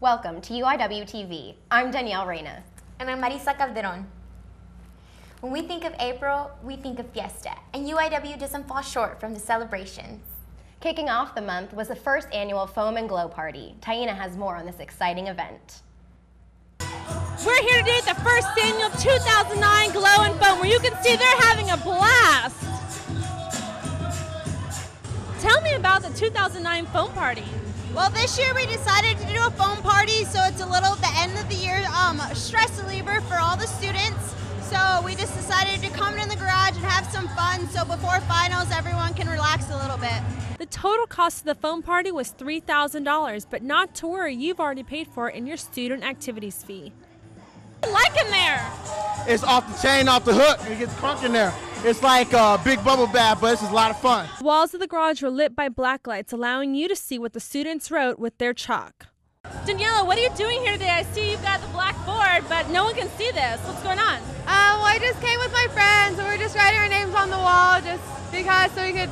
Welcome to UIWTV. I'm Danielle Reyna. And I'm Marisa Calderon. When we think of April, we think of fiesta, and UIW doesn't fall short from the celebrations. Kicking off the month was the first annual Foam and Glow Party. Taina has more on this exciting event. We're here today at the first annual 2009 Glow and Foam, where you can see they're having a blast. Tell me about the 2009 Foam Party. Well, this year we decided to do a foam party, so it's a little the end of the year stress reliever for all the students. So we just decided to come in the garage and have some fun, so before finals everyone can relax a little bit. The total cost of the foam party was $3,000, but not to worry, you've already paid for it in your student activities fee. Like in there? It's off the chain, off the hook, and it gets crunk in there. It's like a big bubble bath, but this is a lot of fun. The walls of the garage were lit by black lights, allowing you to see what the students wrote with their chalk. Daniela, what are you doing here today? I see you've got the blackboard, but no one can see this. What's going on? Well, I just came with my friends, and we're just writing our names on the wall just because so we could,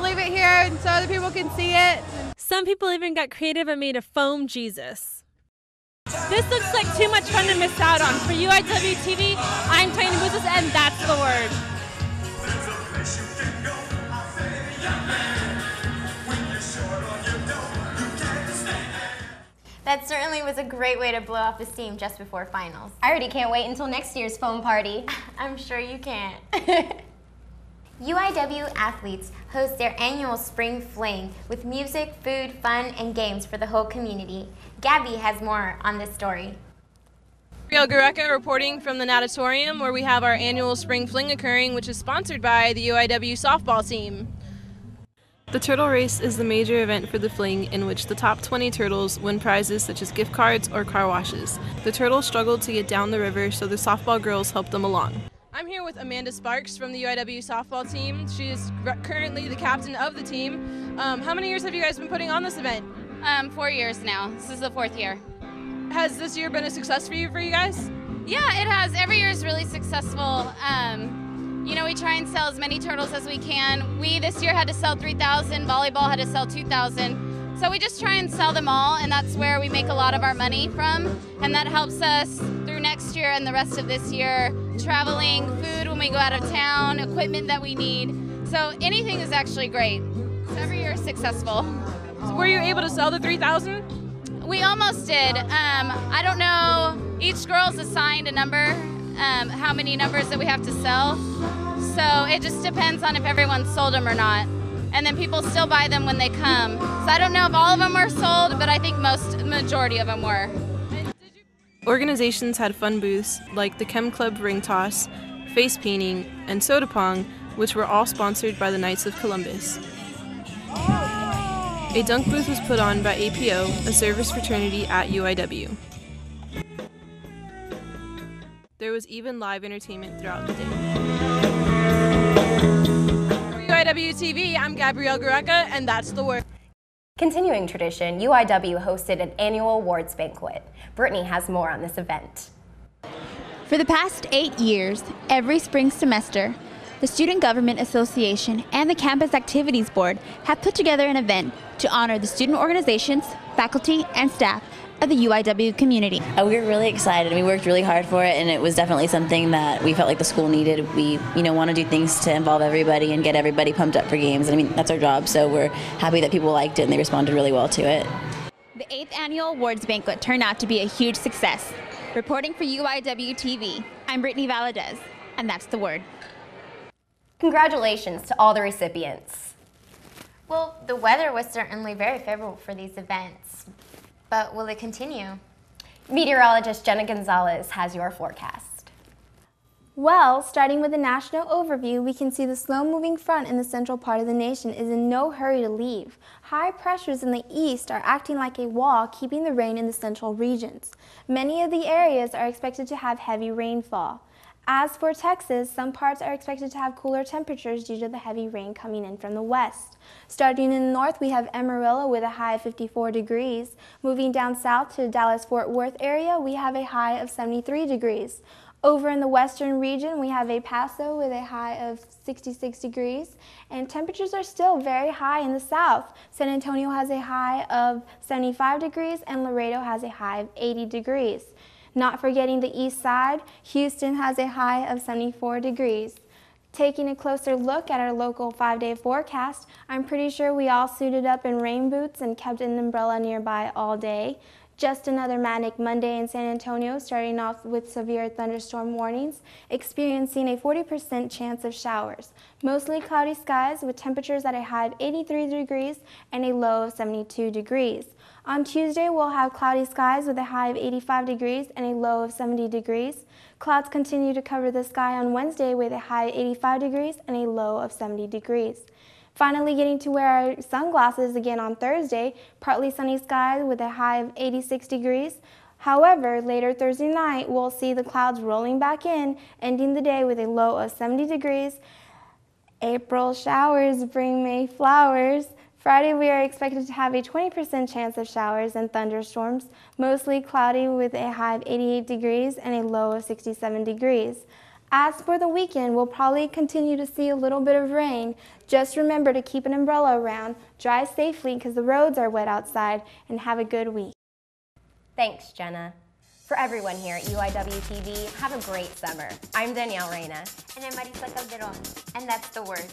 leave it here and so other people can see it. Some people even got creative and made a foam Jesus. This looks like too much fun to miss out on. For UIWTV, I'm Taina Buzes, and that's the word. That certainly was a great way to blow off the steam just before finals. I already can't wait until next year's foam party. I'm sure you can't. UIW athletes host their annual Spring Fling with music, food, fun, and games for the whole community. Gabby has more on this story. Gabrielle Gureka reporting from the Natatorium, where we have our annual Spring Fling occurring, which is sponsored by the UIW softball team. The turtle race is the major event for the Fling, in which the top 20 turtles win prizes such as gift cards or car washes. The turtles struggled to get down the river, so the softball girls helped them along. I'm here with Amanda Sparks from the UIW softball team. She is currently the captain of the team. How many years have you guys been putting on this event? 4 years now. This is the 4th year. Has this year been a success for you guys? Yeah, it has. Every year is really successful. We try and sell as many turtles as we can. We this year had to sell 3,000, volleyball had to sell 2,000. So we just try and sell them all, and that's where we make a lot of our money from. And that helps us through next year and the rest of this year, traveling, food when we go out of town, equipment that we need. So anything is actually great. So every year is successful. So were you able to sell the 3,000? We almost did. I don't know, each girl's assigned a number, how many numbers that we have to sell. So it just depends on if everyone's sold them or not. And then people still buy them when they come. So I don't know if all of them were sold, but I think majority of them were. Organizations had fun booths like the Chem Club Ring Toss, Face Painting, and Soda Pong, which were all sponsored by the Knights of Columbus. A dunk booth was put on by APO, a service fraternity at UIW. There was even live entertainment throughout the day. For UIWTV, I'm Gabrielle Gureka, and that's the word. Continuing tradition, UIW hosted an annual awards banquet. Brittany has more on this event. For the past 8 years, every spring semester, the Student Government Association and the Campus Activities Board have put together an event to honor the student organizations, faculty, and staff of the UIW community. We were really excited. We worked really hard for it, and it was definitely something that we felt like the school needed. We, want to do things to involve everybody and get everybody pumped up for games. That's our job, so we're happy that people liked it and they responded really well to it. The 8th annual awards banquet turned out to be a huge success. Reporting for UIW-TV, I'm Brittany Valadez, and that's the word. Congratulations to all the recipients. Well, the weather was certainly very favorable for these events, but will it continue? Meteorologist Jenna Gonzalez has your forecast. Well, starting with the national overview, we can see the slow-moving front in the central part of the nation is in no hurry to leave. High pressures in the east are acting like a wall, keeping the rain in the central regions. Many of the areas are expected to have heavy rainfall. As for Texas, some parts are expected to have cooler temperatures due to the heavy rain coming in from the west. Starting in the north, we have Amarillo with a high of 54 degrees. Moving down south to the Dallas-Fort Worth area, we have a high of 73 degrees. Over in the western region, we have El Paso with a high of 66 degrees, and temperatures are still very high in the south. San Antonio has a high of 75 degrees, and Laredo has a high of 80 degrees. Not forgetting the east side, Houston has a high of 74 degrees. Taking a closer look at our local 5-day forecast, I'm pretty sure we all suited up in rain boots and kept an umbrella nearby all day. Just another manic Monday in San Antonio, starting off with severe thunderstorm warnings, experiencing a 40% chance of showers. Mostly cloudy skies with temperatures at a high of 83 degrees and a low of 72 degrees. On Tuesday, we'll have cloudy skies with a high of 85 degrees and a low of 70 degrees. Clouds continue to cover the sky on Wednesday with a high of 85 degrees and a low of 70 degrees. Finally getting to wear our sunglasses again on Thursday, partly sunny skies with a high of 86 degrees. However, later Thursday night, we'll see the clouds rolling back in, ending the day with a low of 70 degrees. April showers bring May flowers. Friday, we are expected to have a 20% chance of showers and thunderstorms, mostly cloudy with a high of 88 degrees and a low of 67 degrees. As for the weekend, we'll probably continue to see a little bit of rain. Just remember to keep an umbrella around, drive safely because the roads are wet outside, and have a good week. Thanks, Jenna. For everyone here at UIWTV, have a great summer. I'm Danielle Reyna. And I'm Marisa Calderon, and that's the word.